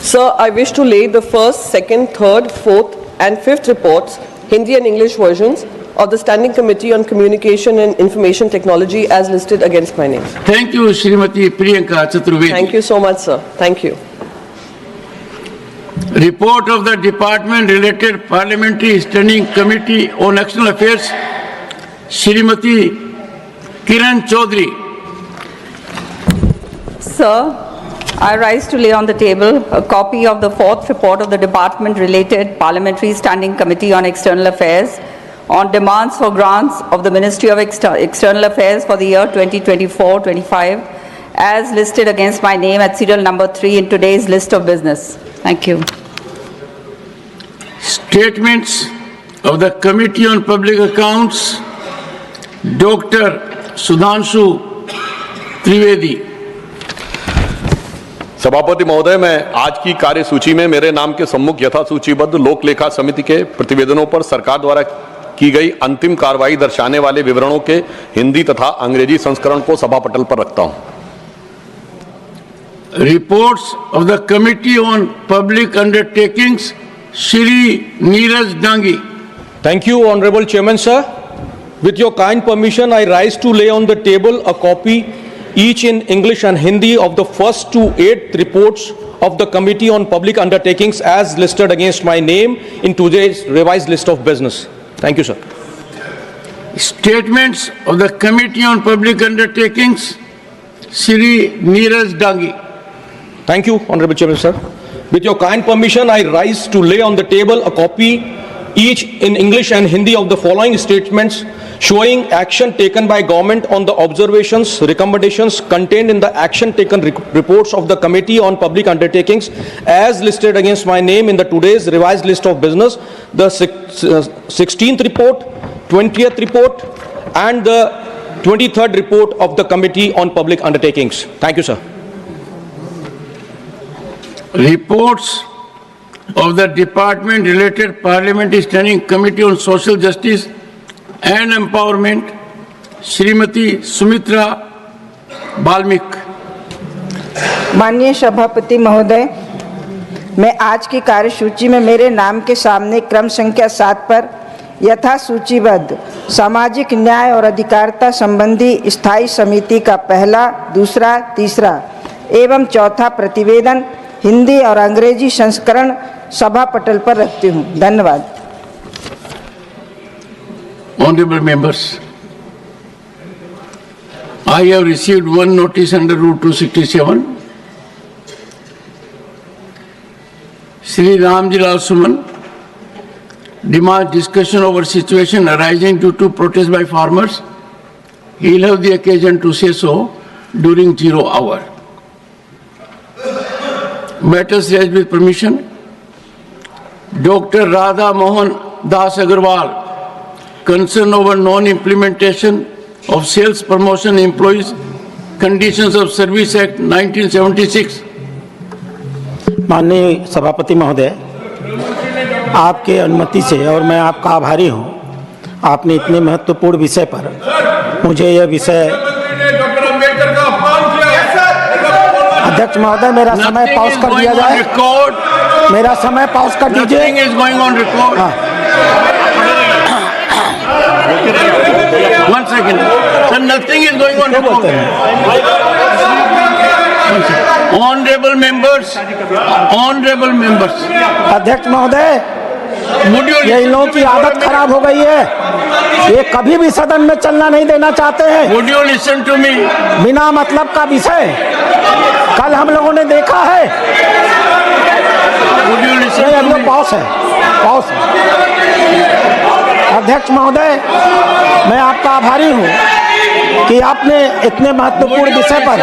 Sir, I wish to lay the first, second, third, fourth and fifth reports, Hindi and English versions, of the Standing Committee on Communication and Information Technology as listed against my name. Thank you, Srimati Priyanka Chaturvedi. Thank you so much, sir. Thank you. Report of the Department Related Parliamentary Standing Committee on External Affairs, Srimati Kiran Chaudhary. Sir, I rise to lay on the table a copy of the fourth report of the Department-related Parliamentary Standing Committee on External Affairs on demands for grants of the Ministry of External Affairs for the year 2024-25 as listed against my name at serial number 3 in today's list of business. Thank you. Statements of the Committee on Public Accounts, Dr. Sudhanshu Trivedi. सभापति महोदय, मैं आज की कार्यसूची में मेरे नाम के सम्मुख यथा सूचीबद्ध लोक लेखा समिति के प्रतिवेदनों पर सरकार द्वारा की गई अंतिम कार्रवाई दर्शाने वाले विवरणों के हिंदी तथा अंग्रेजी संस्करण को सभापटल पर रखता हूं। Reports of the Committee on Public Undertakings, Shri Neeraj Dangi. Thank you, Honorable Chairman, sir. With your kind permission, I rise to lay on the table a copy, each in English and Hindi, of the first to 8th reports of the Committee on Public Undertakings as listed against my name in today's revised list of business. Thank you, sir. Statements of the Committee on Public Undertakings, Shri Neeraj Dangi. Thank you, Honorable Chairman, sir. With your kind permission, I rise to lay on the table a copy, each in English and Hindi, of the following statements showing action taken by government on the observations, recommendations contained in the action taken reports of the Committee on Public Undertakings as listed against my name in the today's revised list of business, the 16th report, 20th report and the 23rd report of the Committee on Public Undertakings. Thank you, sir. Reports of the Department Related Parliamentary Standing Committee on Social Justice and Empowerment, Srimati Sumitra Balmik. माननीय सभापति महोदय, मैं आज की कार्यसूची में मेरे नाम के सामने क्रम संख्या 7 पर यथा सूचीबद्ध सामाजिक न्याय और अधिकारिता संबंधी स्थायी समिति का पहला, दूसरा, तीसरा एवं चौथा प्रतिवेदन हिंदी और अंग्रेजी संस्करण सभा पटल पर रखती हूँ। धन्यवाद। Honorable members, I have received one notice under Rule 267. Shri Ramji Lal Suman demands discussion over situation arising due to protest by farmers. He will have the occasion to say so during 0 hour. Matters raised with permission. Dr. Radha Mohan Das Agarwal, concern over non-implementation of Sales Promotion Employees Conditions of Service Act 1976. माननीय सभापति महोदय, आपके अनुमति से और मैं आपका आभारी हूं, आपने इतने महत्वपूर्ण विषय पर मुझे यह विषय। अध्यक्ष महोदय, मेरा समय पॉज कर दिया जाए। मेरा समय पॉज कर दीजिए। One second. So nothing is going on record. Honorable members. अध्यक्ष महोदय, ये इन लोगों की आदत खराब हो गई है। ये कभी भी सदन में चलना नहीं देना चाहते हैं। Would you listen to me? बिना मतलब का विषय कल हम लोगों ने देखा है। Would you listen to me? Pause है। अध्यक्ष महोदय, मैं आपका आभारी हूं कि आपने इतने महत्वपूर्ण विषय पर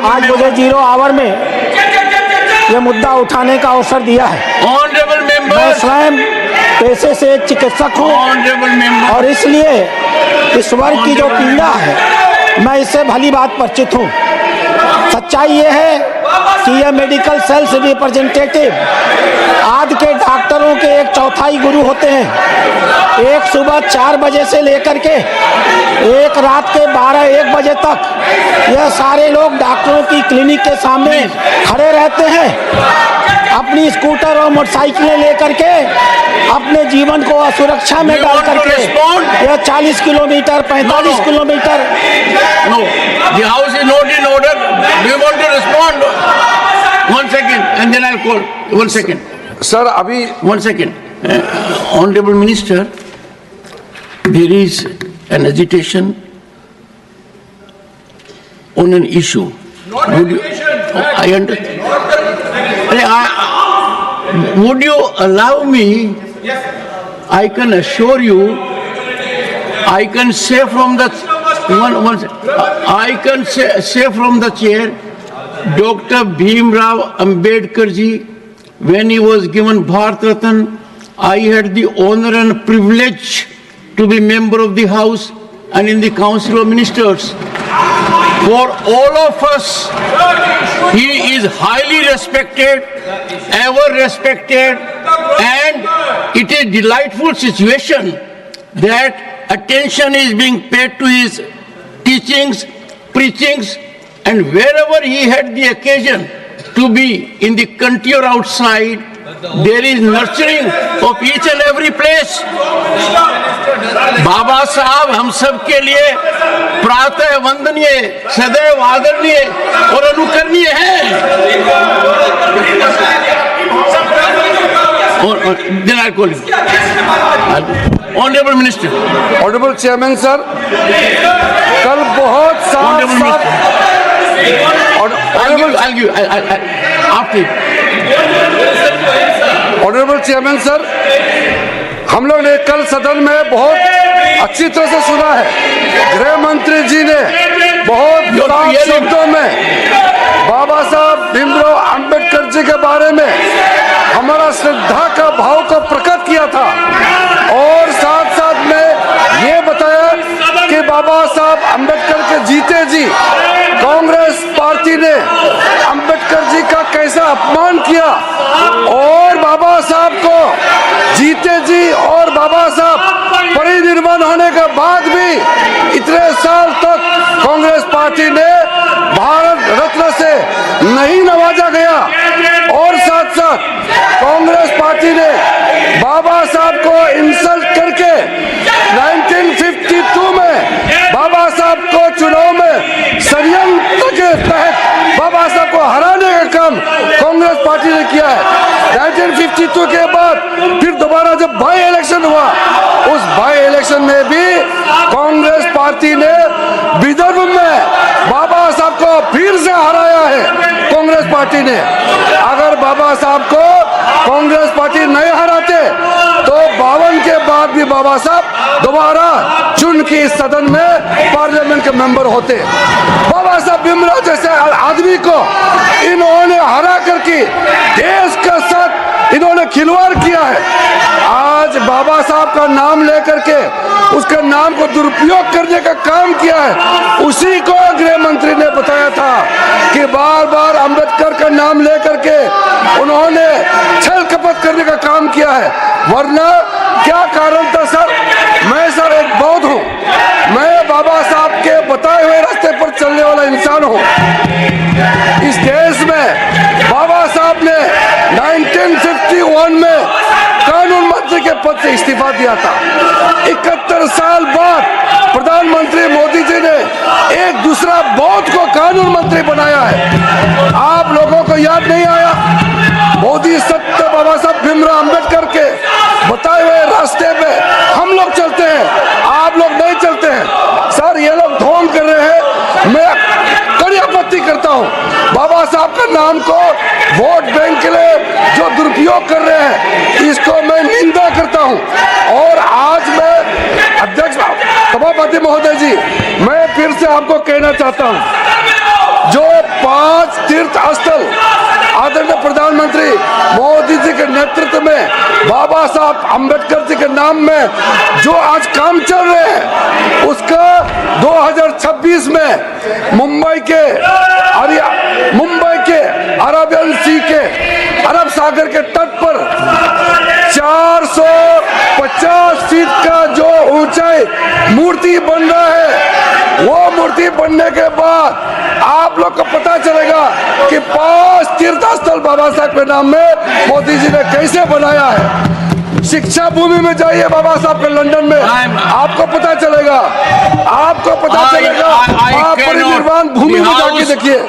आज मुझे 0 आवर में यह मुद्दा उठाने का अवसर दिया है। मैं स्वयं पेशे से एक चिकित्सक हूं और इसलिए इस वर्ग की जो पीड़ा है, मैं इससे भली बात परिचित हूं। सच्चाई ये है कि ये मेडिकल सेल्स रिप्रेजेंटेटिव आज के डॉक्टरों के 1/4 गुरु होते हैं। एक सुबह 4 बजे से लेकर के एक रात के 12-1 बजे तक ये सारे लोग डॉक्टरों की क्लिनिक के सामने खड़े रहते हैं, अपनी स्कूटर और मोटरसाइकिलें लेकर के अपने जीवन को असुरक्षा में डाल करके यह 40 kilometre 45 kilometre. No, the house is not in order. Do you want to respond? 1 second, and then I'll call. 1 second. Sir अभी 1 second. Honorable Minister, there is an agitation on an issue. I understand. Would you allow me? I can assure you, I can say from the I can say from the chair, Dr. Bhimrao Ambedkar ji, when he was given Bharat Ratna, I had the honor and privilege to be member of the House and in the Council of Ministers. For all of us, he is highly respected, ever respected, and it is a delightful situation that attention is being paid to his teachings, preachings, and wherever he had the occasion to be in the country or outside, there is nurturing of each and every place. बाबा साहब हम सब के लिए प्रातः वंदनीय, सदैव आदरणीय और अनुकरणीय हैं। Then I'll call you. Honorable Minister. Honourable chairman sir, कल बहुत Honorable साफ ऑनरेबल चेयरमैन सर, हम लोग ने कल सदन में बहुत अच्छी तरह से सुना है। गृह मंत्री जी ने बहुत साफ शब्दों में बाबा साहब भीमराव अंबेडकर जी के बारे में हमारा श्रद्धा का भाव को प्रकट किया था और साथ साथ में ये बताया कि बाबा साहब अंबेडकर के जीते जी कांग्रेस पार्टी ने अंबेडकर जी का कैसा अपमान किया और बाबा साहब को जीते जी और बाबा साहब परिनिर्वाण होने के बाद भी इतने साल तक कांग्रेस पार्टी ने भारत रत्न से नहीं नवाजा गया और साथ साथ कांग्रेस पार्टी ने बाबा साहब को इंसल्ट करके 1952 में बाबा साहब को चुनाव में षड्यंत्र के तहत बाबा साहब को हराने का काम कांग्रेस पार्टी ने किया है। 1952 के बाद फिर दोबारा जब बाई इलेक्शन हुआ, उस बाई इलेक्शन में भी कांग्रेस पार्टी ने विदर्भ में बाबा साहब को फिर से हराया है। कांग्रेस पार्टी ने अगर बाबा साहब को कांग्रेस पार्टी नहीं हराते तो 52 के बाद भी बाबा साहब दोबारा चुन के सदन में पार्लियामेंट के मेंबर होते। बाबा साहब भीमराव जैसे आदमी को इन्होंने हरा करके देश के साथ इन्होंने खिलवाड़ किया है। आज बाबा साहब का नाम लेकर के उसके नाम को दुरुपयोग करने का काम किया है। उसी को गृह मंत्री ने बताया था कि बार बार अंबेडकर का नाम लेकर के उन्होंने छल कपट करने का काम किया है। वरना क्या कारण था सर? मैं सर एक बौद्ध हूँ, मैं बाबा साहब के बताए हुए रास्ते पर चलने वाला इंसान हूँ। इस देश में बाबा साहब ने 1951 में कानून मंत्री के पद से इस्तीफा दिया था। 71 साल बाद प्रधानमंत्री मोदी जी ने एक दूसरा बौद्ध को कानून मंत्री बनाया है। आप लोगों को याद नहीं आया? मोदी सत्य बाबा साहब भीमराव अंबेडकर के बताए हुए रास्ते पे हम लोग चलते हैं, आप लोग नहीं चलते हैं। सर ये लोग ढोंग कर रहे हैं, मैं कड़ी आपत्ति करता हूँ। बाबा साहब के नाम को वोट बैंक के लिए जो दुरुपयोग कर रहे हैं, इसको मैं निंदा करता हूँ। और आज मैं अध्यक्ष सभापति महोदय जी, मैं फिर से आपको कहना चाहता हूँ, जो 5 तीर्थ स्थल आदरणीय प्रधानमंत्री मोदी जी के नेतृत्व में बाबा साहब अंबेडकर जी के नाम में जो आज काम चल रहे हैं, उसका 2026 में मुंबई के अरबियन सी के, अरब सागर के तट पर 450 फीट का जो ऊंचाई मूर्ति बन रहा है, वो मूर्ति बनने के बाद आप लोग को पता चलेगा कि 5 तीर्थ स्थल बाबा साहब के नाम में मोदी जी ने कैसे बनाया है। शिक्षा भूमि में जाइए बाबा साहब के लंदन में, आपको पता चलेगा, आपको पता चलेगा। आप परिनिर्वाण भूमि में जाके देखिए।